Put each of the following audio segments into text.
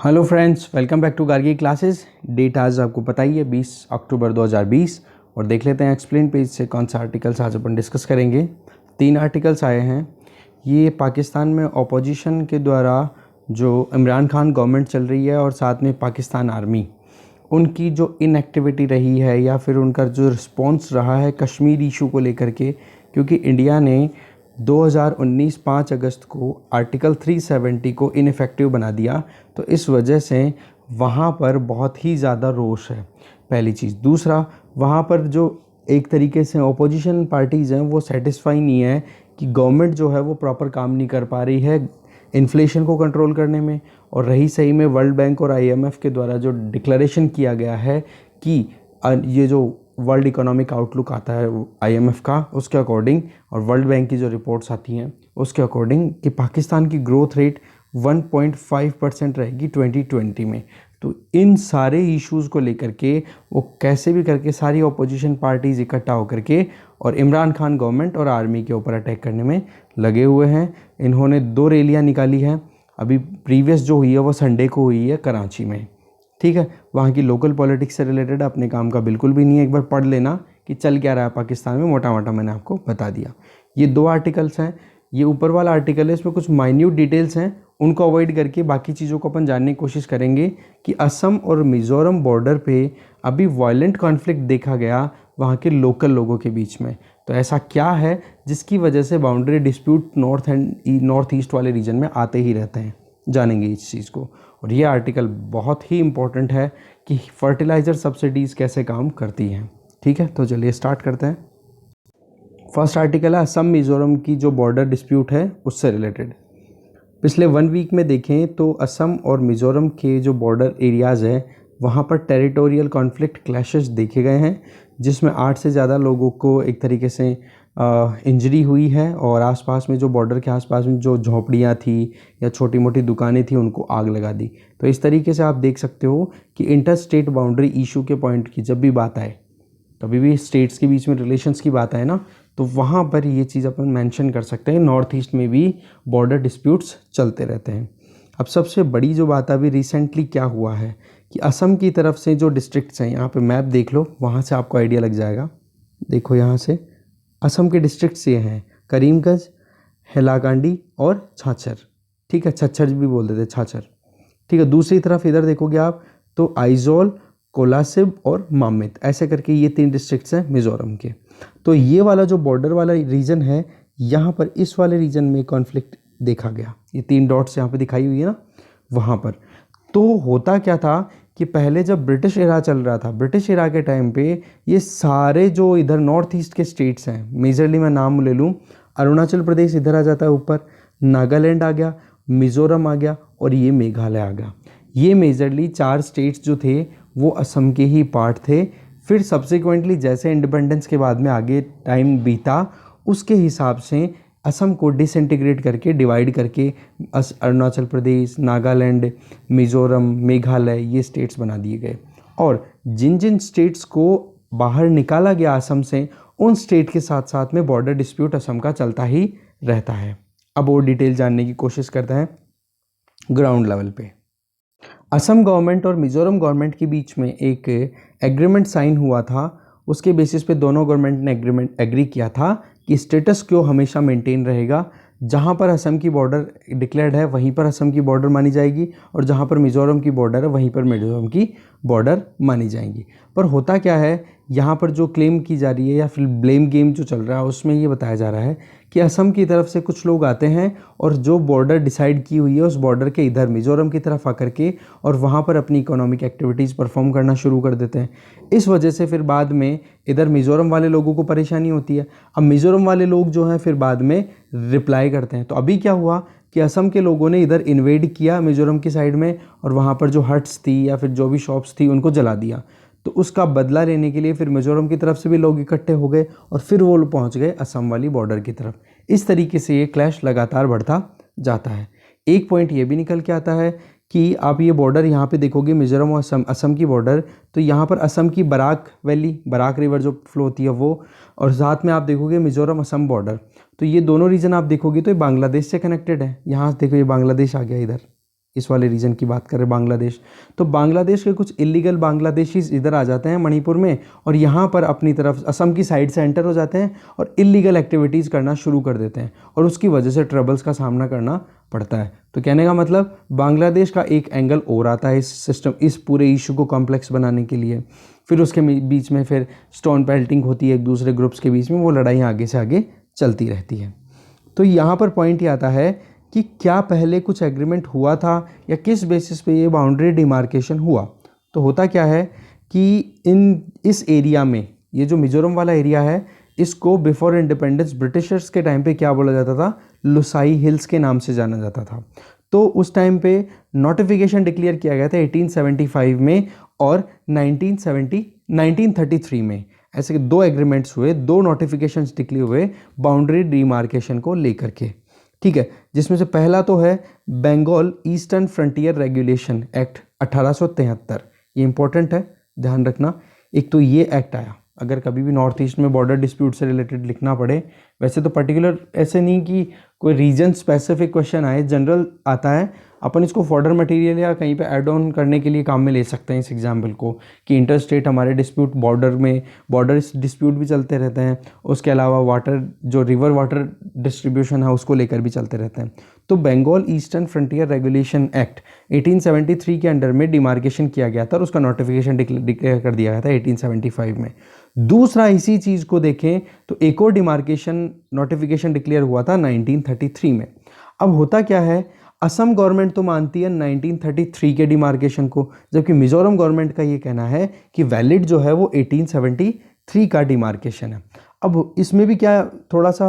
Hello friends, welcome back to Gargi classes. Date आज आपको पता ही है 20 अक्टूबर 2020। और देख लेते हैं एक्सप्लेन पेज से कौन सा आर्टिकल्स आज अपन डिस्कस करेंगे। 3 आर्टिकल्स आए हैं। ये पाकिस्तान में अपोजिशन के द्वारा जो इमरान खान गवर्नमेंट चल रही है और साथ में पाकिस्तान आर्मी, उनकी जो इनएक्टिविटी रही है या फिर उनका जो रिस्पॉन्स रहा है कश्मीर इशू को लेकर के, क्योंकि इंडिया ने 2019 5 अगस्त को आर्टिकल 370 को इनफेक्टिव बना दिया। तो इस वजह से वहाँ पर बहुत ही ज़्यादा रोष है, पहली चीज़। दूसरा, वहाँ पर जो एक तरीके से अपोजिशन पार्टीज़ हैं वो सेटिस्फाई नहीं है कि गवर्नमेंट जो है वो प्रॉपर काम नहीं कर पा रही है इन्फ्लेशन को कंट्रोल करने में। और रही सही में वर्ल्ड बैंक और IMF के द्वारा जो डिक्लेरेशन किया गया है कि ये जो वर्ल्ड इकोनॉमिक आउटलुक आता है IMF का, उसके अकॉर्डिंग और वर्ल्ड बैंक की जो रिपोर्ट्स आती हैं उसके अकॉर्डिंग कि पाकिस्तान की ग्रोथ रेट 1.5% रहेगी 2020 में। तो इन सारे इश्यूज़ को लेकर के वो कैसे भी करके सारी अपोजिशन पार्टीज़ इकट्ठा होकर के और इमरान खान गवर्नमेंट और आर्मी के ऊपर अटैक करने में लगे हुए हैं। इन्होंने 2 रैलियाँ निकाली हैं। अभी प्रीवियस जो हुई है वो संडे को हुई है कराची में, ठीक है। वहाँ की लोकल पॉलिटिक्स से रिलेटेड अपने काम का बिल्कुल भी नहीं है। एक बार पढ़ लेना कि चल क्या रहा है पाकिस्तान में, मोटा मोटा मैंने आपको बता दिया। ये 2 आर्टिकल्स हैं। ये ऊपर वाला आर्टिकल है, इसमें कुछ माइन्यूट डिटेल्स हैं, उनको अवॉइड करके बाकी चीज़ों को अपन जानने की कोशिश करेंगे कि असम और मिज़ोरम बॉर्डर पे अभी वायलेंट कॉन्फ्लिक्ट देखा गया वहाँ के लोकल लोगों के बीच में। तो ऐसा क्या है जिसकी वजह से बाउंड्री डिस्प्यूट नॉर्थ ईस्ट वाले रीजन में आते ही रहते हैं, जानेंगे इस चीज़ को। और ये आर्टिकल बहुत ही इम्पोर्टेंट है कि फर्टिलाइज़र सब्सिडीज़ कैसे काम करती हैं, ठीक है। तो चलिए स्टार्ट करते हैं। फर्स्ट आर्टिकल है असम मिज़ोरम की जो बॉर्डर डिस्प्यूट है उससे रिलेटेड। पिछले 1 वीक में देखें तो असम और मिज़ोरम के जो बॉर्डर एरियाज़ हैं वहाँ पर टेरिटोरियल कॉन्फ्लिक्ट क्लैशेस देखे गए हैं, जिसमें 8 से ज़्यादा लोगों को एक तरीके से इंजरी हुई है। और आसपास में जो बॉर्डर के आसपास में जो झोपड़ियाँ थी या छोटी मोटी दुकानें थी उनको आग लगा दी। तो इस तरीके से आप देख सकते हो कि इंटर स्टेट बाउंड्री इशू के पॉइंट की जब भी बात आए, कभी भी स्टेट्स के बीच में रिलेशंस की बात आए ना, तो वहाँ पर ये चीज़ अपन मेंशन कर सकते हैं। नॉर्थ ईस्ट में भी बॉर्डर डिस्प्यूट्स चलते रहते हैं। अब सबसे बड़ी जो बात अभी रिसेंटली क्या हुआ है कि असम की तरफ से जो डिस्ट्रिक्ट्स हैं, यहाँ पे मैप देख लो, वहाँ से आपको आइडिया लग जाएगा। देखो यहाँ से असम के डिस्ट्रिक्ट्स ये हैं करीमगंज, हैलाकांडी और छाछर, ठीक है। छच्छर भी बोल देते, छाछर, ठीक है। दूसरी तरफ इधर देखोगे आप तो आइजोल, कोलासिब और मामित, ऐसे करके ये 3 डिस्ट्रिक्ट्स हैं मिज़ोरम के। तो ये वाला जो बॉर्डर वाला रीजन है, यहाँ पर इस वाले रीजन में कॉन्फ्लिक्ट देखा गया। ये 3 डॉट्स यहाँ पे दिखाई हुई है ना, वहाँ पर। तो होता क्या था कि पहले जब ब्रिटिश एरा चल रहा था, ब्रिटिश एरा के टाइम पे ये सारे जो इधर नॉर्थ ईस्ट के स्टेट्स हैं, मेजरली मैं नाम ले लूँ, अरुणाचल प्रदेश इधर आ जाता है ऊपर, नागालैंड आ गया, मिज़ोरम आ गया और ये मेघालय आ गया। ये मेजरली 4 स्टेट्स जो थे वो असम के ही पार्ट थे। फिर सब्सिक्वेंटली जैसे इंडिपेंडेंस के बाद में आगे टाइम बीता, उसके हिसाब से असम को डिसइंटीग्रेट करके, डिवाइड करके अरुणाचल प्रदेश, नागालैंड, मिज़ोरम, मेघालय ये स्टेट्स बना दिए गए। और जिन जिन स्टेट्स को बाहर निकाला गया असम से, उन स्टेट के साथ साथ में बॉर्डर डिस्प्यूट असम का चलता ही रहता है। अब और डिटेल जानने की कोशिश करते हैं ग्राउंड लेवल पे। असम गवर्नमेंट और मिज़ोरम गवर्नमेंट के बीच में एक एग्रीमेंट साइन हुआ था। उसके बेसिस पे दोनों गवर्नमेंट ने एग्री किया था कि स्टेटस क्यो हमेशा मेंटेन रहेगा। जहाँ पर असम की बॉर्डर डिक्लेयर्ड है वहीं पर असम की बॉर्डर मानी जाएगी, और जहाँ पर मिज़ोरम की बॉर्डर है वहीं पर मिज़ोरम की बॉर्डर मानी जाएंगी। पर होता क्या है, यहाँ पर जो क्लेम की जा रही है या फिर ब्लेम गेम जो चल रहा है उसमें ये बताया जा रहा है कि असम की तरफ से कुछ लोग आते हैं और जो बॉर्डर डिसाइड की हुई है उस बॉर्डर के इधर मिज़ोरम की तरफ आकर के और वहाँ पर अपनी इकोनॉमिक एक्टिविटीज़ परफॉर्म करना शुरू कर देते हैं। इस वजह से फिर बाद में इधर मिज़ोरम वाले लोगों को परेशानी होती है। अब मिज़ोरम वाले लोग जो हैं फिर बाद में रिप्लाई करते हैं। तो अभी क्या हुआ कि असम के लोगों ने इधर इन्वेड किया मिज़ोरम की साइड में, और वहाँ पर जो हट्स थी या फिर जो भी शॉप्स थी उनको जला दिया। तो उसका बदला लेने के लिए फिर मिज़ोरम की तरफ से भी लोग इकट्ठे हो गए और फिर वो पहुँच गए असम वाली बॉर्डर की तरफ। इस तरीके से ये क्लैश लगातार बढ़ता जाता है। एक पॉइंट ये भी निकल के आता है कि आप ये बॉर्डर यहाँ पे देखोगे मिज़ोरम और असम की बॉर्डर, तो यहाँ पर असम की बराक वैली, बराक रिवर जो फ्लो होती है वो, और साथ में आप देखोगे मिज़ोरम असम बॉर्डर। तो ये दोनों रीजन आप देखोगे तो ये बांग्लादेश से कनेक्टेड है। यहाँ देखो ये बांग्लादेश आ गया इधर, इस वाले रीजन की बात करें बांग्लादेश, तो बांग्लादेश के कुछ इलीगल बांग्लादेशीज इधर आ जाते हैं मणिपुर में और यहाँ पर अपनी तरफ असम की साइड से एंटर हो जाते हैं और इलीगल एक्टिविटीज़ करना शुरू कर देते हैं और उसकी वजह से ट्रबल्स का सामना करना पड़ता है। तो कहने का मतलब बांग्लादेश का एक एंगल और आता है इस सिस्टम, इस पूरे इशू को कॉम्प्लेक्स बनाने के लिए। फिर उसके बीच में फिर स्टोन पेल्टिंग होती है एक दूसरे ग्रुप्स के बीच में, वो लड़ाई आगे से आगे चलती रहती है। तो यहाँ पर पॉइंट ये आता है कि क्या पहले कुछ एग्रीमेंट हुआ था या किस बेसिस पे ये बाउंड्री डिमार्केशन हुआ। तो होता क्या है कि इस एरिया में, ये जो मिजोरम वाला एरिया है, इसको बिफोर इंडिपेंडेंस ब्रिटिशर्स के टाइम पे क्या बोला जाता था, लुसाई हिल्स के नाम से जाना जाता था। तो उस टाइम पे नोटिफिकेशन डिक्लेयर किया गया था 1875 में और 1933 में। ऐसे दो एग्रीमेंट्स हुए, दो नोटिफिकेशंस डिक्लेयर हुए बाउंड्री डिमार्केशन को लेकर के, ठीक है। जिसमें से पहला तो है Bengal eastern frontier regulation act 1873, ये इंपॉर्टेंट है, ध्यान रखना। एक तो ये एक्ट आया, अगर कभी भी नॉर्थ ईस्ट में बॉर्डर डिस्प्यूट से रिलेटेड लिखना पड़े, वैसे तो पर्टिकुलर ऐसे नहीं कि कोई रीजन स्पेसिफिक क्वेश्चन आए, जनरल आता है, अपन इसको फॉर्डर मटेरियल या कहीं पे ऐड ऑन करने के लिए काम में ले सकते हैं इस एग्जाम्पल को, कि इंटर स्टेट हमारे डिस्प्यूट बॉर्डर में, बॉर्डर डिस्प्यूट भी चलते रहते हैं, उसके अलावा वाटर जो रिवर वाटर डिस्ट्रीब्यूशन है उसको लेकर भी चलते रहते हैं। तो Bengal eastern frontier regulation act 1873 के अंडर में डिमार्केशन किया गया था और उसका नोटिफिकेशन डिक्लेयर कर दिया गया था 1875 में। दूसरा इसी चीज़ को देखें तो एक और डिमार्केशन नोटिफिकेशन डिक्लेयर हुआ था 1933 में। अब होता क्या है, असम गवर्नमेंट तो मानती है 1933 के डिमार्केशन को, जबकि मिजोरम गवर्नमेंट का ये कहना है कि वैलिड जो है वो 1873 का डिमार्केशन है। अब इसमें भी क्या थोड़ा सा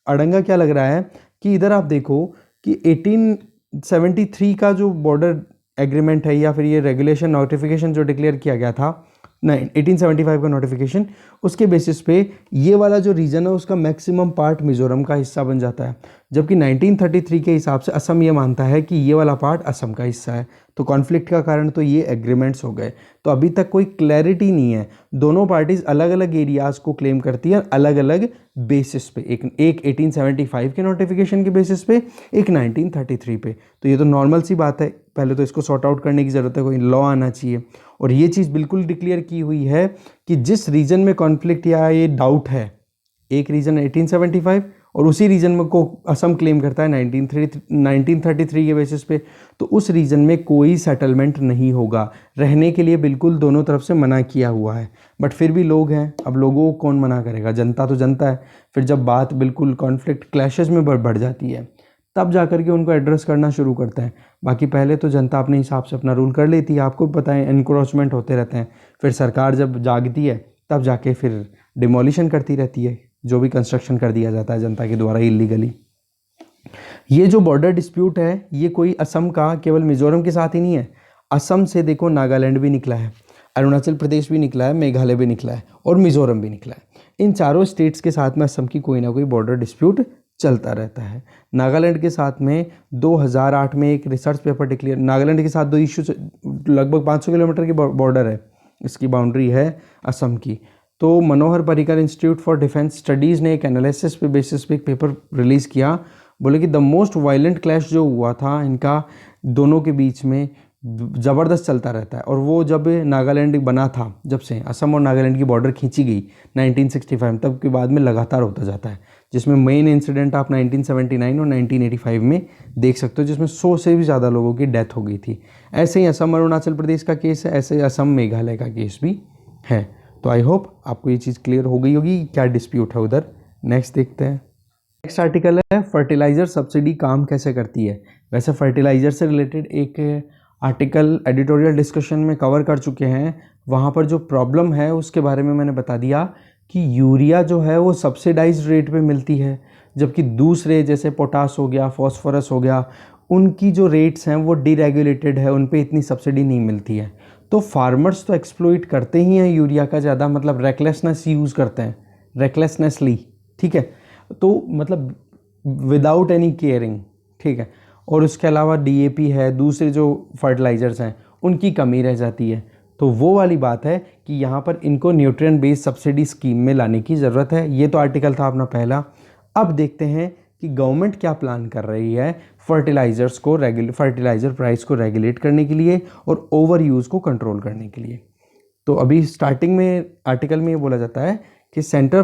अड़ंगा क्या लग रहा है कि इधर आप देखो कि 1873 का जो बॉर्डर एग्रीमेंट है या फिर ये रेगुलेशन नोटिफिकेशन जो डिक्लेयर किया गया था 1875 का नोटिफिकेशन, उसके बेसिस पे ये वाला जो रीजन है उसका मैक्सिमम पार्ट मिजोरम का हिस्सा बन जाता है, जबकि 1933 के हिसाब से असम ये मानता है कि ये वाला पार्ट असम का हिस्सा है। तो कॉन्फ्लिक्ट का कारण तो ये एग्रीमेंट्स हो गए। तो अभी तक कोई क्लैरिटी नहीं है, दोनों पार्टीज अलग अलग एरियाज़ को क्लेम करती है अलग अलग बेसिस पे, एक 1875 के नोटिफिकेशन के बेसिस पे, एक 1933 पे। तो ये तो नॉर्मल सी बात है, पहले तो इसको सॉर्ट आउट करने की ज़रूरत है, कोई लॉ आना चाहिए। और ये चीज़ बिल्कुल डिक्लेयर की हुई है कि जिस रीजन में कॉन्फ्लिक्ट या ये डाउट है, एक रीजन 1875 और उसी रीजन में को असम क्लेम करता है 1933 के बेसिस पे, तो उस रीजन में कोई सेटलमेंट नहीं होगा, रहने के लिए बिल्कुल दोनों तरफ से मना किया हुआ है। बट फिर भी लोग हैं, अब लोगों को कौन मना करेगा, जनता तो जनता है। फिर जब बात बिल्कुल कॉन्फ्लिक्ट क्लैशेस में बढ़ जाती है तब जाकर के उनको एड्रेस करना शुरू करते हैं। बाकी पहले तो जनता अपने हिसाब से अपना रूल कर लेती है, आपको पता है एनक्रोचमेंट होते रहते हैं। फिर सरकार जब जागती है तब जाके फिर डिमोलिशन करती रहती है, जो भी कंस्ट्रक्शन कर दिया जाता है जनता के द्वारा इलीगली। ये जो बॉर्डर डिस्प्यूट है ये कोई असम का केवल मिजोरम के साथ ही नहीं है, असम से देखो नागालैंड भी निकला है, अरुणाचल प्रदेश भी निकला है, मेघालय भी निकला है और मिजोरम भी निकला है। इन चारों स्टेट्स के साथ में असम की कोई ना कोई बॉर्डर डिस्प्यूट चलता रहता है। नागालैंड के साथ में 2008 में एक रिसर्च पेपर डिक्लेयर, नागालैंड के साथ दो इशू, लगभग 500 किलोमीटर की बॉर्डर है, इसकी बाउंड्री है असम की। तो Manohar Parrikar institute for defence studies ने एक एनालिसिस पे बेसिस पे एक पेपर रिलीज़ किया, बोले कि द मोस्ट वायलेंट क्लैश जो हुआ था इनका दोनों के बीच में ज़बरदस्त चलता रहता है। और वो जब नागालैंड बना था, जब से असम और नागालैंड की बॉर्डर खींची गई 1965 तब के बाद में लगातार होता जाता है, जिसमें मेन इंसिडेंट आप 1979 और 1985 में देख सकते हो, जिसमें 100 से भी ज़्यादा लोगों की डेथ हो गई थी। ऐसे ही असम अरुणाचल प्रदेश का केस है, ऐसे असम मेघालय का केस भी है। तो आई होप आपको ये चीज़ क्लियर हो गई होगी क्या डिस्प्यूट है उधर। नेक्स्ट देखते हैं। नेक्स्ट आर्टिकल है फर्टिलाइज़र सब्सिडी काम कैसे करती है। वैसे फर्टिलाइज़र से रिलेटेड एक आर्टिकल एडिटोरियल डिस्कशन में कवर कर चुके हैं, वहाँ पर जो प्रॉब्लम है उसके बारे में मैंने बता दिया कि यूरिया जो है वो सब्सिडाइज्ड रेट पे मिलती है, जबकि दूसरे जैसे पोटास हो गया, फॉस्फोरस हो गया, उनकी जो रेट्स हैं वो डीरेगुलेटेड है, उन पे इतनी सब्सिडी नहीं मिलती है। तो फार्मर्स तो एक्सप्लॉइट करते ही हैं यूरिया का ज़्यादा, मतलब रेकलेसनेस यूज़ करते हैं, रेकलेसनेसली, ठीक है, तो मतलब विदाउट एनी केयरिंग, ठीक है। और उसके अलावा डीएपी है, दूसरे जो फर्टिलाइज़र्स हैं उनकी कमी रह जाती है। तो वो वाली बात है कि यहाँ पर इनको न्यूट्रिएंट बेस्ड सब्सिडी स्कीम में लाने की ज़रूरत है। ये तो आर्टिकल था अपना पहला। अब देखते हैं कि गवर्नमेंट क्या प्लान कर रही है फर्टिलाइज़र प्राइस को रेगुलेट करने के लिए और ओवर यूज़ को कंट्रोल करने के लिए। तो अभी स्टार्टिंग में आर्टिकल में ये बोला जाता है कि सेंटर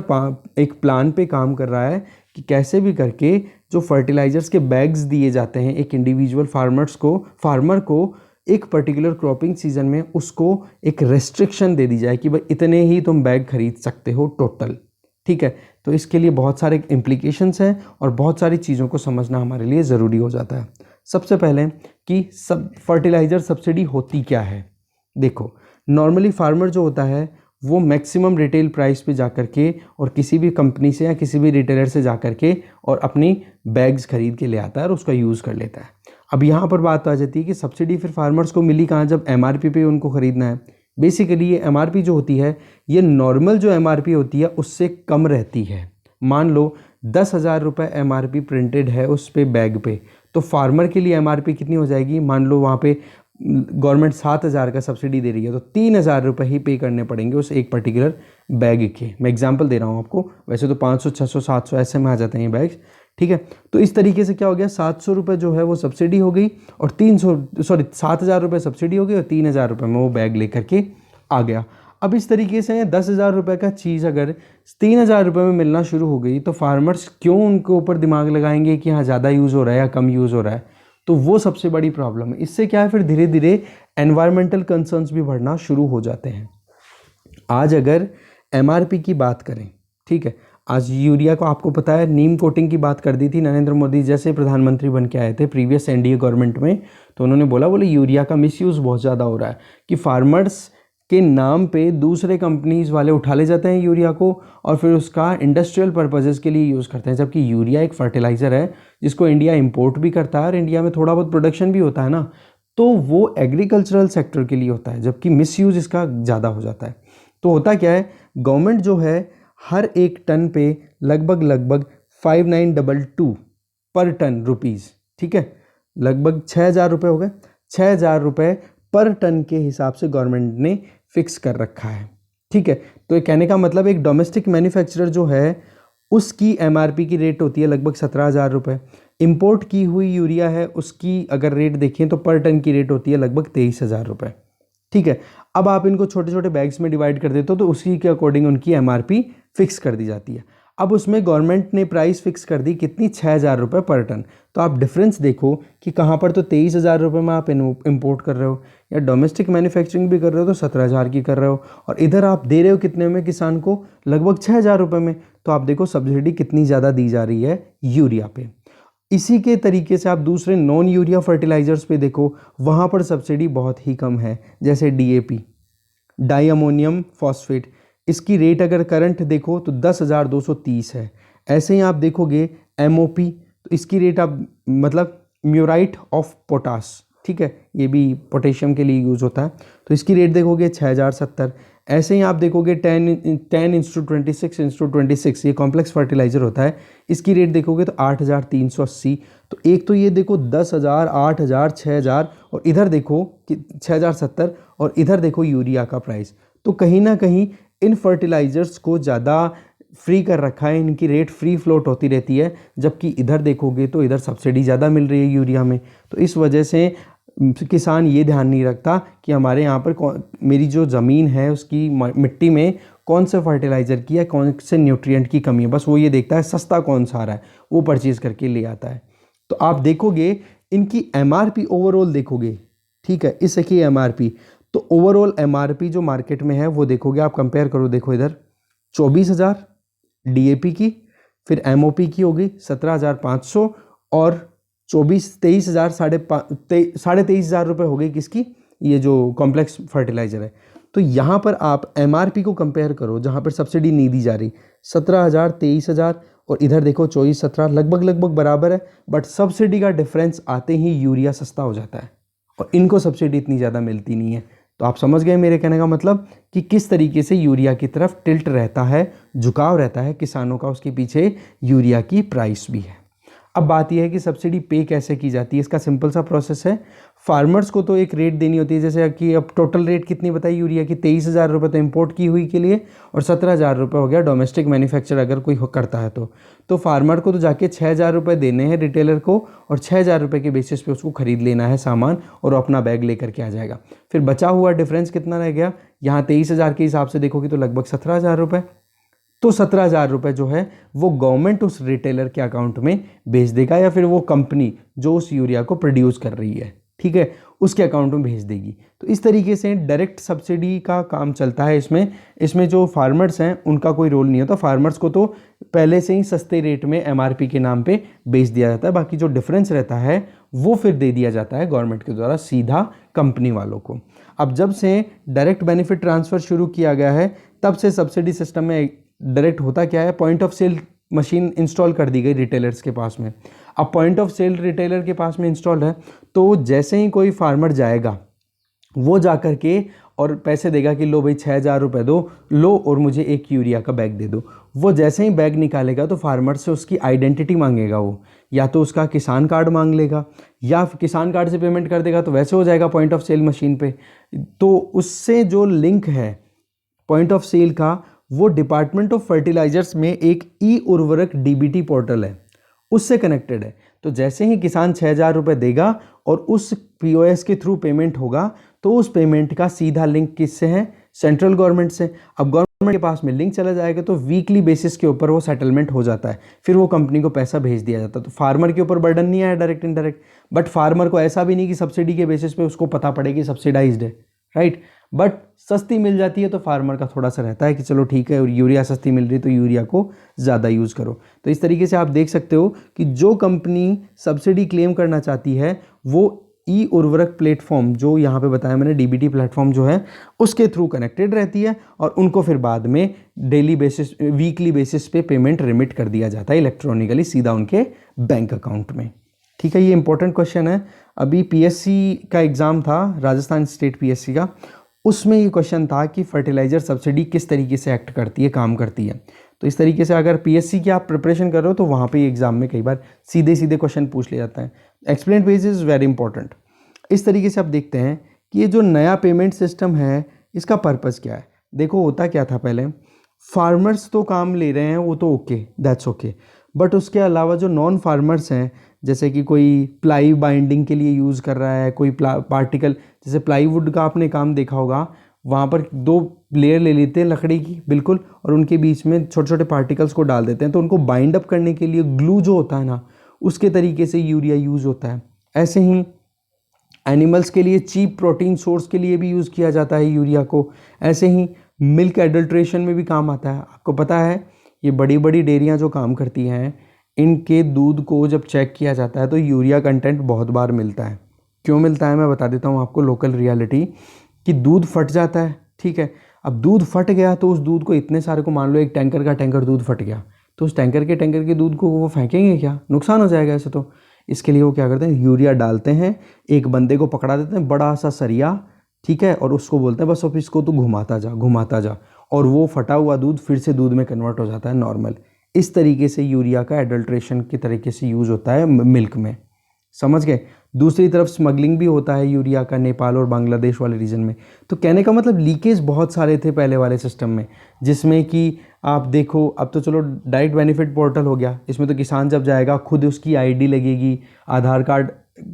एक प्लान पे काम कर रहा है कि कैसे भी करके जो फर्टिलाइज़र्स के बैग्स दिए जाते हैं एक इंडिविजुअल फार्मर को एक पर्टिकुलर क्रॉपिंग सीजन में उसको एक रेस्ट्रिक्शन दे दी जाए कि भाई इतने ही तुम बैग खरीद सकते हो टोटल, ठीक है। तो इसके लिए बहुत सारे इम्प्लीकेशंस हैं और बहुत सारी चीज़ों को समझना हमारे लिए ज़रूरी हो जाता है। सबसे पहले कि फर्टिलाइज़र सब्सिडी होती क्या है। देखो, नॉर्मली फार्मर जो होता है वो मैक्सिमम रिटेल प्राइस पे जा कर के और किसी भी कंपनी से या किसी भी रिटेलर से जा कर के और अपनी बैग्स खरीद के ले आता है और उसका यूज़ कर लेता है। अब यहाँ पर बात आ जाती है कि सब्सिडी फिर फार्मर्स को मिली कहाँ, जब एमआरपी पे उनको ख़रीदना है। बेसिकली ये एमआरपी जो होती है ये नॉर्मल जो एमआरपी होती है उससे कम रहती है। मान लो 10,000 रुपये एमआरपी प्रिंटेड है उस पे बैग पे, तो फार्मर के लिए एमआरपी कितनी हो जाएगी। मान लो वहाँ पे गवर्नमेंट 7,000 का सब्सिडी दे रही है तो 3,000 रुपये ही पे करने पड़ेंगे उस एक पर्टिकुलर बैग के। मैं एग्जांपल दे रहा हूँ आपको, वैसे तो 500, 600, 700 ऐसे में आ जाते हैं ये बैग्स, ठीक है। तो इस तरीके से क्या हो गया, 700 रुपये जो है वो सब्सिडी हो गई और 7,000 रुपये सब्सिडी हो गई और 3,000 रुपये में वो बैग लेकर के आ गया। अब इस तरीके से 10,000 रुपये का चीज़ अगर 3,000 रुपये में मिलना शुरू हो गई तो फार्मर्स क्यों उनके ऊपर दिमाग लगाएंगे कि हाँ ज़्यादा यूज़ हो रहा है या कम यूज़ हो रहा है। तो वो सबसे बड़ी प्रॉब्लम है। इससे क्या है, फिर धीरे धीरे एनवायरमेंटल कंसर्न्स भी बढ़ना शुरू हो जाते हैं। आज अगर एमआरपी की बात करें, ठीक है, आज यूरिया को आपको पता है नीम कोटिंग की बात कर दी थी नरेंद्र मोदी जैसे प्रधानमंत्री बन के आए थे प्रीवियस एनडीए गवर्नमेंट में। तो उन्होंने बोले यूरिया का मिसयूज़ बहुत ज़्यादा हो रहा है कि फार्मर्स के नाम पे दूसरे कंपनीज वाले उठा ले जाते हैं यूरिया को और फिर उसका इंडस्ट्रियल पर्पजेज़ के लिए यूज़ करते हैं। जबकि यूरिया एक फर्टिलाइज़र है जिसको इंडिया इंपोर्ट भी करता है और इंडिया में थोड़ा बहुत प्रोडक्शन भी होता है ना, तो वो एग्रीकल्चरल सेक्टर के लिए होता है, जबकि मिसयूज़ इसका ज़्यादा हो जाता है। तो होता क्या है, गवर्नमेंट जो है हर एक टन पे लगभग 5922 पर टन रुपीज़, ठीक है, लगभग 6,000 रुपये हो गए, 6,000 रुपये पर टन के हिसाब से गवर्नमेंट ने फिक्स कर रखा है, ठीक है। तो ये कहने का मतलब एक डोमेस्टिक मैन्युफैक्चरर जो है उसकी एमआरपी की रेट होती है लगभग 17,000 रुपये। इंपोर्ट की हुई यूरिया है उसकी अगर रेट देखें तो पर टन की रेट होती है लगभग 23,000 रुपये, ठीक है। अब आप इनको छोटे छोटे बैग्स में डिवाइड कर देते हो तो उसी के अकॉर्डिंग उनकी एमआरपी फिक्स कर दी जाती है। अब उसमें गवर्नमेंट ने प्राइस फिक्स कर दी कितनी, 6,000 रुपये पर टन। तो आप डिफरेंस देखो कि कहाँ पर तो 23,000 रुपये में आप इंपोर्ट कर रहे हो या डोमेस्टिक मैन्युफैक्चरिंग भी कर रहे हो तो 17,000 की कर रहे हो, और इधर आप दे रहे हो कितने में किसान को, लगभग 6,000 रुपये में। तो आप देखो सब्सिडी कितनी ज़्यादा दी जा रही है यूरिया पे। इसी के तरीके से आप दूसरे नॉन यूरिया फर्टिलाइज़र्स पे देखो, वहाँ पर सब्सिडी बहुत ही कम है। जैसे DAP, डाई अमोनियम फॉस्फेट, इसकी रेट अगर करंट देखो तो 10,230 है। ऐसे ही आप देखोगे MOP, तो इसकी रेट आप मतलब म्यूराइट ऑफ पोटास, ठीक है, ये भी पोटेशियम के लिए यूज़ होता है, तो इसकी रेट देखोगे 6,070। ऐसे ही आप देखोगे 10:26:26 ये कॉम्प्लेक्स फर्टिलाइज़र होता है, इसकी रेट देखोगे तो 8,380। तो एक तो ये देखो 10,000, 8,000, 6,000 और इधर देखो कि 6,070 और इधर देखो यूरिया का प्राइस। तो कहीं ना कहीं इन फर्टिलाइज़र्स को ज़्यादा फ्री कर रखा है, इनकी रेट फ्री फ्लोट होती रहती है, जबकि इधर देखोगे तो इधर सब्सिडी ज़्यादा मिल रही है यूरिया में। तो इस वजह से किसान ये ध्यान नहीं रखता कि हमारे यहाँ पर मेरी जो ज़मीन है उसकी मिट्टी में कौन से फर्टिलाइज़र की है, कौन से न्यूट्रिएंट की कमी है, बस वो ये देखता है सस्ता कौन सा आ रहा है वो परचेज़ करके ले आता है। तो आप देखोगे इनकी MRP ओवरऑल देखोगे, ठीक है, इसकी MRP, तो ओवरऑल MRP जो मार्केट में है वो देखोगे आप, कंपेयर करो, देखो इधर 24,000 DAP की, फिर MOP की होगी 17,500 और 23,000 23,500 रुपये हो गई किसकी, ये जो कॉम्प्लेक्स फर्टिलाइज़र है। तो यहाँ पर आप MRP को कंपेयर करो जहाँ पर सब्सिडी नहीं दी जा रही, 17,000, 23,000 और इधर देखो 24-17, लगभग बराबर है, बट सब्सिडी का डिफरेंस आते ही यूरिया सस्ता हो जाता है और इनको सब्सिडी इतनी ज़्यादा मिलती नहीं है। तो आप समझ गए मेरे कहने का मतलब कि किस तरीके से यूरिया की तरफ टिल्ट रहता है, झुकाव रहता है किसानों का, उसके पीछे यूरिया की प्राइस भी है। अब बात यह है कि सब्सिडी पे कैसे की जाती है। इसका सिंपल सा प्रोसेस है। फार्मर्स को तो एक रेट देनी होती है, जैसे कि अब टोटल रेट कितनी बताई यूरिया की, 23,000 रुपये तो इम्पोर्ट की हुई के लिए और 17,000 रुपये हो गया डोमेस्टिक मैन्युफैक्चर अगर कोई करता है तो फार्मर को तो जाके 6,000 रुपये देने हैं रिटेलर को और 6,000 रुपये के बेसिस पे उसको ख़रीद लेना है सामान और अपना बैग लेकर के आ जाएगा। फिर बचा हुआ डिफरेंस कितना रह गया, यहाँ 23,000 के हिसाब से देखोगे तो लगभग 17,000 रुपये। तो 17,000 रुपये जो है वो गवर्नमेंट उस रिटेलर के अकाउंट में भेज देगा या फिर वो कंपनी जो उस यूरिया को प्रोड्यूस कर रही है, ठीक है, उसके अकाउंट में भेज देगी। तो इस तरीके से डायरेक्ट सब्सिडी का काम चलता है। इसमें जो फार्मर्स हैं उनका कोई रोल नहीं होता। फार्मर्स को तो पहले से ही सस्ते रेट में MRP के नाम पे बेच दिया जाता है, बाकी जो डिफरेंस रहता है वो फिर दे दिया जाता है गवर्नमेंट के द्वारा सीधा कंपनी वालों को। अब जब से डायरेक्ट बेनिफिट ट्रांसफ़र शुरू किया गया है तब से सब्सिडी सिस्टम में डायरेक्ट होता क्या है, point of sale machine install कर दी गई रिटेलर्स के पास में। अब पॉइंट ऑफ सेल रिटेलर के पास में इंस्टॉल है तो जैसे ही कोई फार्मर जाएगा वो जा कर के और पैसे देगा कि लो भाई 6,000 रुपये दो, लो और मुझे एक यूरिया का बैग दे दो। वो जैसे ही बैग निकालेगा तो फार्मर से उसकी आइडेंटिटी मांगेगा, वो या तो उसका किसान कार्ड मांग लेगा या किसान कार्ड से पेमेंट कर देगा तो वैसे हो जाएगा पॉइंट ऑफ सेल मशीन पे। तो उससे जो लिंक है पॉइंट ऑफ सेल का वो डिपार्टमेंट ऑफ फर्टिलाइजर्स में एक उर्वरक DBT पोर्टल है, उससे कनेक्टेड है। तो जैसे ही किसान 6,000 रुपये देगा और उस POS के थ्रू पेमेंट होगा तो उस पेमेंट का सीधा लिंक किससे है, सेंट्रल गवर्नमेंट से। अब गवर्नमेंट के पास में लिंक चला जाएगा तो वीकली बेसिस के ऊपर वो सेटलमेंट हो जाता है, फिर वो कंपनी को पैसा भेज दिया जाता है। तो फार्मर के ऊपर बर्डन नहीं आया डायरेक्ट इनडायरेक्ट, बट फार्मर को ऐसा भी नहीं कि सब्सिडी के बेसिस पे उसको पता पड़े कि सब्सिडाइज्ड है, राइट, बट सस्ती मिल जाती है तो फार्मर का थोड़ा सा रहता है कि चलो ठीक है और यूरिया सस्ती मिल रही तो यूरिया को ज़्यादा यूज़ करो। तो इस तरीके से आप देख सकते हो कि जो कंपनी सब्सिडी क्लेम करना चाहती है वो उर्वरक प्लेटफॉर्म जो यहाँ पे बताया मैंने DBT प्लेटफॉर्म जो है उसके थ्रू कनेक्टेड रहती है और उनको फिर बाद में डेली बेसिस वीकली बेसिस पे पेमेंट रिमिट कर दिया जाता है इलेक्ट्रॉनिकली सीधा उनके बैंक अकाउंट में। ठीक है, ये इंपॉर्टेंट क्वेश्चन है। अभी PSC का एग्ज़ाम था, राजस्थान स्टेट PSC का, उसमें ये क्वेश्चन था कि फर्टिलाइज़र सब्सिडी किस तरीके से एक्ट करती है, काम करती है। तो इस तरीके से अगर PSC की आप प्रिपरेशन कर रहे हो तो वहाँ पे एग्ज़ाम में कई बार सीधे सीधे क्वेश्चन पूछ लिया जाता है। Explain page is very important. इस तरीके से आप देखते हैं कि ये जो नया पेमेंट सिस्टम है इसका पर्पज़ क्या है। देखो होता क्या था, पहले फार्मर्स तो काम ले रहे हैं वो तो ओके, दैट्स ओके, बट उसके अलावा जो नॉन फार्मर्स हैं जैसे कि कोई प्लाई बाइंडिंग के लिए यूज़ कर रहा है, कोई पार्टिकल, जैसे प्लाईवुड का आपने काम देखा होगा, वहाँ पर 2 लेयर ले लेते हैं लकड़ी की बिल्कुल और उनके बीच में छोटे छोटे पार्टिकल्स को डाल देते हैं, तो उनको बाइंड अप करने के लिए ग्लू जो होता है ना, उसके तरीके से यूरिया यूज़ होता है। ऐसे ही एनिमल्स के लिए चीप प्रोटीन सोर्स के लिए भी यूज़ किया जाता है यूरिया को। ऐसे ही मिल्क एडल्ट्रेशन में भी काम आता है। आपको पता है ये बड़ी बड़ी डेयरियाँ जो काम करती हैं, इनके दूध को जब चेक किया जाता है तो यूरिया कंटेंट बहुत बार मिलता है। क्यों मिलता है मैं बता देता हूँ आपको, लोकल रियलिटी, कि दूध फट जाता है, ठीक है। अब दूध फट गया तो उस दूध को इतने सारे को, मान लो एक टैंकर का टैंकर दूध फट गया, तो उस टैंकर के दूध को वो फेंकेंगे क्या, नुकसान हो जाएगा ऐसे। तो इसके लिए वो क्या करते हैं, यूरिया डालते हैं, एक बंदे को पकड़ा देते हैं, बड़ा सा सरिया, ठीक है, और उसको बोलते हैं बस अब इसको तो घुमाता जा, और वो फटा हुआ दूध फिर से दूध में कन्वर्ट हो जाता है नॉर्मल। इस तरीके से यूरिया का एडल्ट्रेशन के तरीके से यूज़ होता है मिल्क में, समझ गए। दूसरी तरफ स्मगलिंग भी होता है यूरिया का नेपाल और बांग्लादेश वाले रीजन में। तो कहने का मतलब लीकेज बहुत सारे थे पहले वाले सिस्टम में, जिसमें कि आप देखो अब तो चलो डायरेक्ट बेनिफिट पोर्टल हो गया, इसमें तो किसान जब जाएगा खुद उसकी ID लगेगी, आधार कार्ड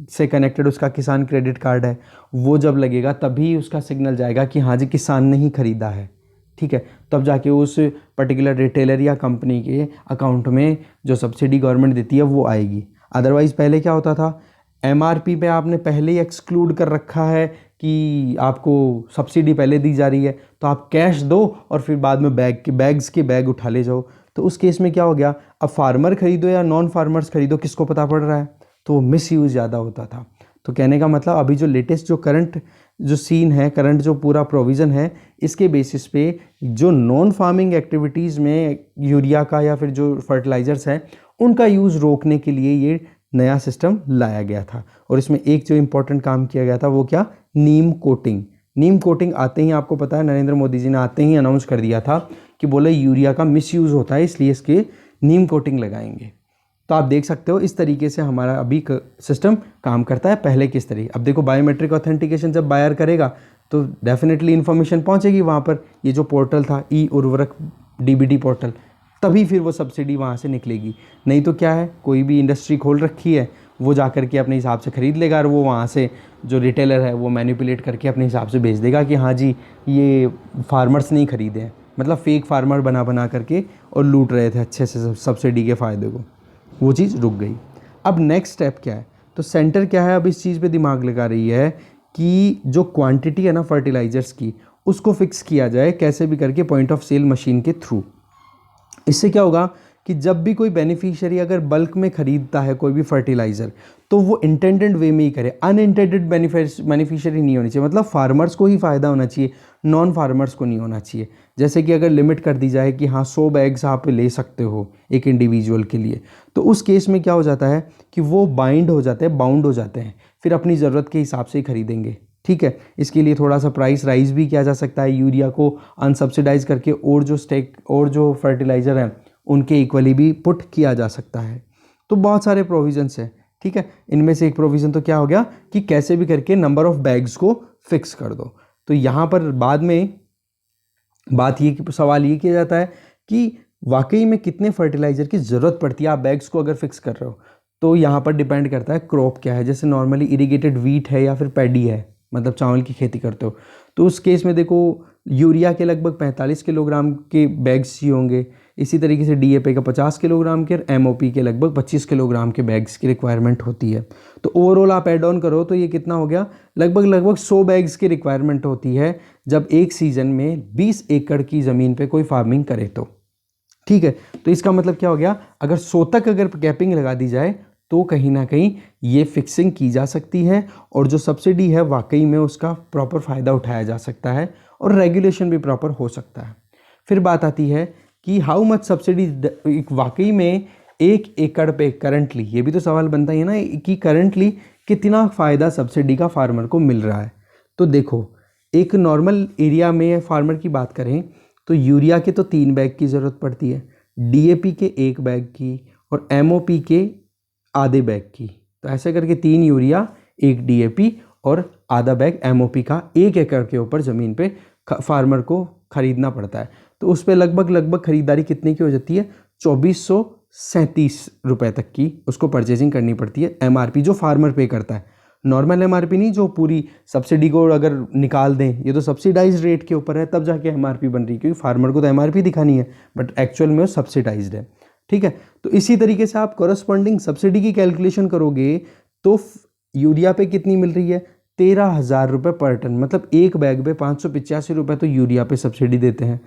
से कनेक्टेड उसका किसान क्रेडिट कार्ड है, वो जब लगेगा तभी उसका सिग्नल जाएगा कि हाँ जी किसान ने ही खरीदा है, ठीक है, तब जाके उस पर्टिकुलर रिटेलर या कंपनी के अकाउंट में जो सब्सिडी गवर्नमेंट देती है वो आएगी। अदरवाइज़ पहले क्या होता था, MRP पे आपने पहले ही एक्सक्लूड कर रखा है कि आपको सब्सिडी पहले दी जा रही है, तो आप कैश दो और फिर बाद में बैग्स के बैग उठा ले जाओ। तो उस केस में क्या हो गया, अब फार्मर खरीदो या नॉन फार्मर्स खरीदो, किसको पता पड़ रहा है, तो वो मिस यूज़ ज़्यादा होता था। तो कहने का मतलब अभी जो लेटेस्ट जो करंट जो सीन है, करंट जो पूरा प्रोविज़न है, इसके बेसिस पे जो नॉन फार्मिंग एक्टिविटीज़ में यूरिया का या फिर जो फर्टिलाइज़र्स हैं उनका यूज़ रोकने के लिए ये नया सिस्टम लाया गया था। और इसमें एक जो इम्पोर्टेंट काम किया गया था वो क्या, नीम कोटिंग। नीम कोटिंग आते ही आपको पता है नरेंद्र मोदी जी ने आते ही अनाउंस कर दिया था कि बोले यूरिया का मिसयूज़ होता है, इसलिए इसके नीम कोटिंग लगाएंगे। तो आप देख सकते हो इस तरीके से हमारा अभी सिस्टम काम करता है। पहले किस तरीके, अब देखो बायोमेट्रिक ऑथेंटिकेशन जब बायर करेगा तो डेफिनेटली इन्फॉर्मेशन पहुंचेगी वहाँ पर, ये जो पोर्टल था ई उर्वरक डीबीटी पोर्टल, तभी फिर वो सब्सिडी वहाँ से निकलेगी। नहीं तो क्या है, कोई भी इंडस्ट्री खोल रखी है, वो जा करके अपने हिसाब से ख़रीद लेगा और वो वहाँ से जो रिटेलर है वो मैनिपुलेट करके अपने हिसाब से भेज देगा कि हाँ जी ये फार्मर्स नहीं खरीदे हैं, मतलब फेक फार्मर बना बना करके और लूट रहे थे अच्छे से सब्सिडी के फ़ायदे को। वो चीज़ रुक गई। अब नेक्स्ट स्टेप क्या है, तो सेंटर क्या है, अब इस चीज़ पे दिमाग लगा रही है कि जो क्वांटिटी है ना फर्टिलाइज़र्स की, उसको फिक्स किया जाए कैसे भी करके पॉइंट ऑफ सेल मशीन के थ्रू। इससे क्या होगा कि जब भी कोई बेनिफिशियरी अगर बल्क में ख़रीदता है कोई भी फर्टिलाइज़र, तो वो इंटेंडेड वे में ही करे, अनइंटेंडेड बेनिफिशियरी नहीं होनी चाहिए। मतलब फार्मर्स को ही फ़ायदा होना चाहिए, नॉन फार्मर्स को नहीं होना चाहिए। जैसे कि अगर लिमिट कर दी जाए कि हाँ 100 बैग्स आप ले सकते हो एक इंडिविजुअल के लिए, तो उस केस में क्या हो जाता है कि वो बाउंड हो जाते हैं, फिर अपनी ज़रूरत के हिसाब से ही खरीदेंगे। ठीक है, इसके लिए थोड़ा सा प्राइस राइज भी किया जा सकता है, यूरिया को अनसब्सिडाइज करके और जो फर्टिलाइज़र हैं उनके इक्वली भी पुट किया जा सकता है। तो बहुत सारे प्रोविजंस हैं। ठीक है, इनमें से एक प्रोविज़न तो क्या हो गया कि कैसे भी करके नंबर ऑफ़ बैग्स को फिक्स कर दो। तो यहाँ पर बाद में सवाल ये किया जाता है कि वाकई में कितने फर्टिलाइज़र की ज़रूरत पड़ती है, आप बैग्स को अगर फिक्स कर रहे हो तो यहाँ पर डिपेंड करता है क्रॉप क्या है। जैसे नॉर्मली इरिगेटेड वीट है या फिर पैडी है, मतलब चावल की खेती करते हो, तो उस केस में देखो यूरिया के लगभग 45 किलोग्राम के बैग्स ही होंगे। इसी तरीके से डीएपी का 50 किलोग्राम के और एमओपी के लगभग 25 किलोग्राम के बैग्स की रिक्वायरमेंट होती है। तो ओवरऑल आप ऐड ऑन करो तो ये कितना हो गया, लगभग 100 बैग्स की रिक्वायरमेंट होती है जब एक सीज़न में 20 एकड़ की ज़मीन पे कोई फार्मिंग करे तो। ठीक है, तो इसका मतलब क्या हो गया, अगर 100 तक अगर कैपिंग लगा दी जाए तो कहीं ना कहीं ये फिक्सिंग की जा सकती है और जो सब्सिडी है वाकई में उसका प्रॉपर फ़ायदा उठाया जा सकता है और रेगुलेशन भी प्रॉपर हो सकता है। फिर बात आती है कि हाउ मच सब्सिडी वाकई में 1 एकड़ पे करंटली, ये भी तो सवाल बनता ही है ना कि करंटली कितना फ़ायदा सब्सिडी का फार्मर को मिल रहा है। तो देखो एक नॉर्मल एरिया में फार्मर की बात करें तो यूरिया के तो 3 बैग की ज़रूरत पड़ती है, डीएपी के 1 बैग की और एमओपी के आधे बैग की। तो ऐसे करके 3 यूरिया 1 डीएपी और आधा बैग एमओपी का 1 एकड़ के ऊपर ज़मीन पे फार्मर को ख़रीदना पड़ता है। तो उस पर लगभग खरीदारी कितने की हो जाती है, 2437 रुपये तक की उसको परचेजिंग करनी पड़ती है। एमआरपी जो फार्मर पे करता है, नॉर्मल एमआरपी नहीं जो पूरी सब्सिडी को अगर निकाल दें, ये तो सब्सिडाइज रेट के ऊपर है तब जाके एमआरपी बन रही है, क्योंकि फार्मर को तो एमआरपी दिखानी है बट एक्चुअल में वो सब्सिडाइज्ड है। ठीक है, तो इसी तरीके से आप कॉरस्पॉन्डिंग सब्सिडी की कैलकुलेशन करोगे तो यूरिया पे कितनी मिल रही है, 13,000 रुपये पर टन, मतलब एक बैग पे 585 रुपये तो यूरिया पे सब्सिडी देते हैं,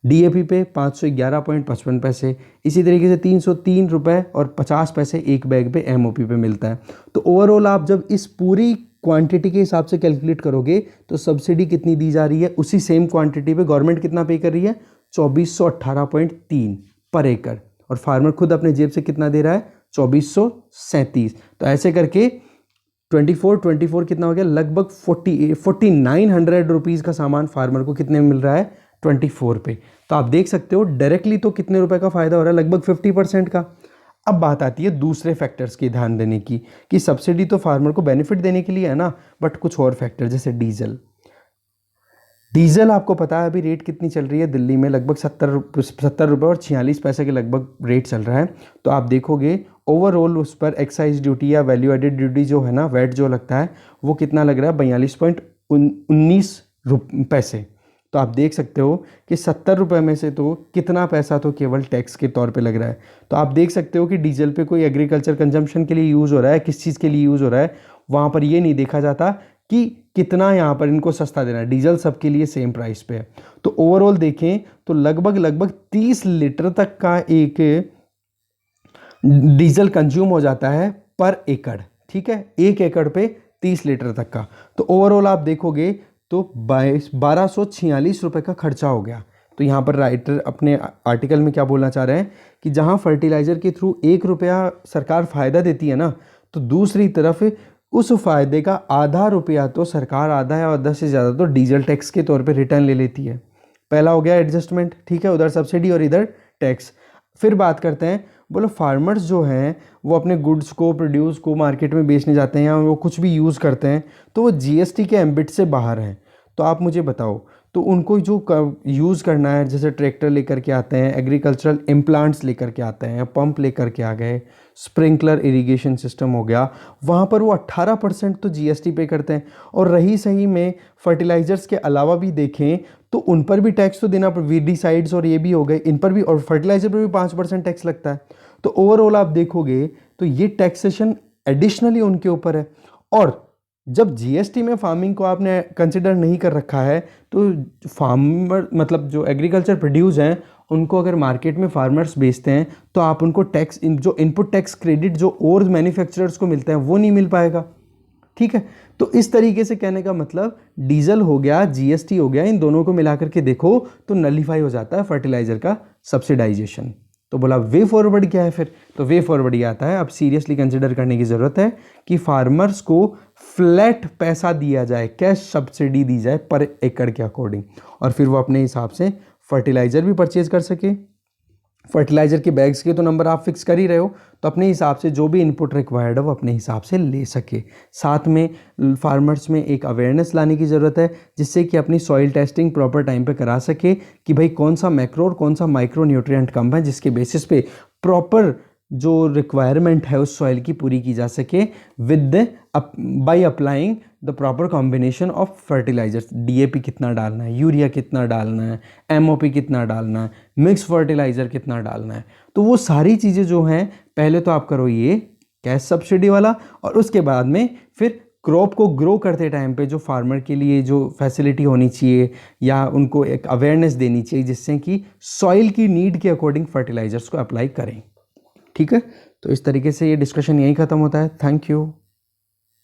डीएपी पे 511.55 पैसे, इसी तरीके से 303 रुपये और 50 पैसे एक बैग पे एमओपी पे मिलता है। तो ओवरऑल आप जब इस पूरी क्वांटिटी के हिसाब से कैलकुलेट करोगे तो सब्सिडी कितनी दी जा रही है, उसी सेम क्वांटिटी पे गवर्नमेंट कितना पे कर रही है, 2418.3 पर एकड़, और फार्मर खुद अपने जेब से कितना दे रहा है, 2437। तो ऐसे करके 24 कितना हो गया, लगभग 4900 रुपीज़ का सामान फार्मर को कितने में मिल रहा है, 24 पे। तो आप देख सकते हो डायरेक्टली तो कितने रुपए का फ़ायदा हो रहा है, लगभग 50% का। अब बात आती है दूसरे फैक्टर्स की ध्यान देने की कि सब्सिडी तो फार्मर को बेनिफिट देने के लिए है ना, बट कुछ और फैक्टर जैसे डीजल आपको पता है अभी रेट कितनी चल रही है दिल्ली में, लगभग 70 रुपये और 46 पैसे के लगभग रेट चल रहा है। तो आप देखोगे ओवरऑल उस पर एक्साइज ड्यूटी या वैल्यू एडेड ड्यूटी जो है ना, वैट जो लगता है वो कितना लग रहा है, 42.19 पैसे। तो आप देख सकते हो कि 70 रुपये में से तो कितना पैसा तो केवल टैक्स के तौर पे लग रहा है। तो आप देख सकते हो कि डीजल पे कोई एग्रीकल्चर कंजम्पशन के लिए यूज़ हो रहा है, किस चीज़ के लिए यूज़ हो रहा है, वहाँ पर ये नहीं देखा जाता कि कितना यहाँ पर इनको सस्ता देना है। डीजल सबके लिए सेम प्राइस पे है। तो ओवरऑल देखें तो लगभग 30 लीटर तक का एक डीजल कंज्यूम हो जाता है पर एकड़। ठीक है, 1 एकड़ पे 30 लीटर तक का। तो ओवरऑल आप देखोगे तो 1246 रुपये का खर्चा हो गया। तो यहाँ पर राइटर अपने आर्टिकल में क्या बोलना चाह रहे हैं कि जहाँ फर्टिलाइज़र के थ्रू 1 रुपया सरकार फ़ायदा देती है ना, तो दूसरी तरफ उस फ़ायदे का आधा रुपया तो सरकार, आधा या आधा से ज़्यादा तो डीजल टैक्स के तौर पे रिटर्न ले लेती है। पहला हो गया एडजस्टमेंट, ठीक है, उधर सब्सिडी और इधर टैक्स। फिर बात करते हैं बोलो फार्मर्स जो हैं वो अपने गुड्स को प्रोड्यूस को मार्केट में बेचने जाते हैं या वो कुछ भी यूज़ करते हैं तो वो जीएसटी के एम्बिट से बाहर हैं। तो आप मुझे बताओ, तो उनको जो यूज़ करना है, जैसे ट्रैक्टर लेकर के आते हैं, एग्रीकल्चरल इम्प्लांट्स लेकर के आते हैं, पंप लेकर के आ गए, स्प्रिंकलर इरिगेशन सिस्टम हो गया, वहाँ पर वो 18% तो जीएसटी पे करते हैं। और रही सही में फर्टिलाइज़र्स के अलावा भी देखें तो उन पर भी टैक्स तो देना, वीडिसाइड्स और ये भी हो गए, इन पर भी, और फर्टिलाइज़र पर भी 5% टैक्स लगता है। तो ओवरऑल आप देखोगे तो ये टैक्सेशन एडिशनली उनके ऊपर है। और जब जीएसटी में फार्मिंग को आपने कंसिडर नहीं कर रखा है तो फार्मर मतलब जो एग्रीकल्चर प्रोड्यूस हैं उनको अगर मार्केट में फार्मर्स बेचते हैं तो आप उनको टैक्स, जो इनपुट टैक्स क्रेडिट जो और मैन्युफैक्चरर्स को मिलता है वो नहीं मिल पाएगा। ठीक है, तो इस तरीके से कहने का मतलब डीजल हो गया, जीएसटी हो गया, इन दोनों को मिलाकर के देखो तो नलीफाई हो जाता है फर्टिलाइजर का सब्सिडाइजेशन। तो बोला वे फॉरवर्ड क्या है फिर, तो वे फॉरवर्ड ये आता है, अब सीरियसली कंसिडर करने की ज़रूरत है कि फार्मर्स को फ्लैट पैसा दिया जाए, कैश सब्सिडी दी जाए पर एकड़ के अकॉर्डिंग, और फिर वो अपने हिसाब से फर्टिलाइज़र भी परचेज कर सके। फर्टिलाइज़र के बैग्स के तो नंबर आप फिक्स कर ही रहे हो, तो अपने हिसाब से जो भी इनपुट रिक्वायर्ड है वो अपने हिसाब से ले सके। साथ में फार्मर्स में एक अवेयरनेस लाने की ज़रूरत है जिससे कि अपनी सॉइल टेस्टिंग प्रॉपर टाइम पे करा सके कि भाई कौन सा मैक्रो और कौन सा माइक्रो न्यूट्रिएंट कम है, जिसके बेसिस पे प्रॉपर जो रिक्वायरमेंट है उस सॉइल की पूरी की जा सके with by applying the proper combination of fertilisers. DAP कितना डालना है, यूरिया कितना डालना है, एमओपी कितना डालना है, मिक्स फर्टिलाइज़र कितना डालना है, तो वो सारी चीज़ें जो हैं पहले तो आप करो ये कैश सब्सिडी वाला, और उसके बाद में फिर क्रॉप को ग्रो करते टाइम पे जो फार्मर के लिए जो फैसिलिटी होनी चाहिए या उनको एक अवेयरनेस देनी चाहिए जिससे कि सॉइल की नीड के अकॉर्डिंग फर्टिलाइजर्स को अप्लाई करें। ठीक है, तो इस तरीके से ये डिस्कशन यहीं ख़त्म होता है। Thank you.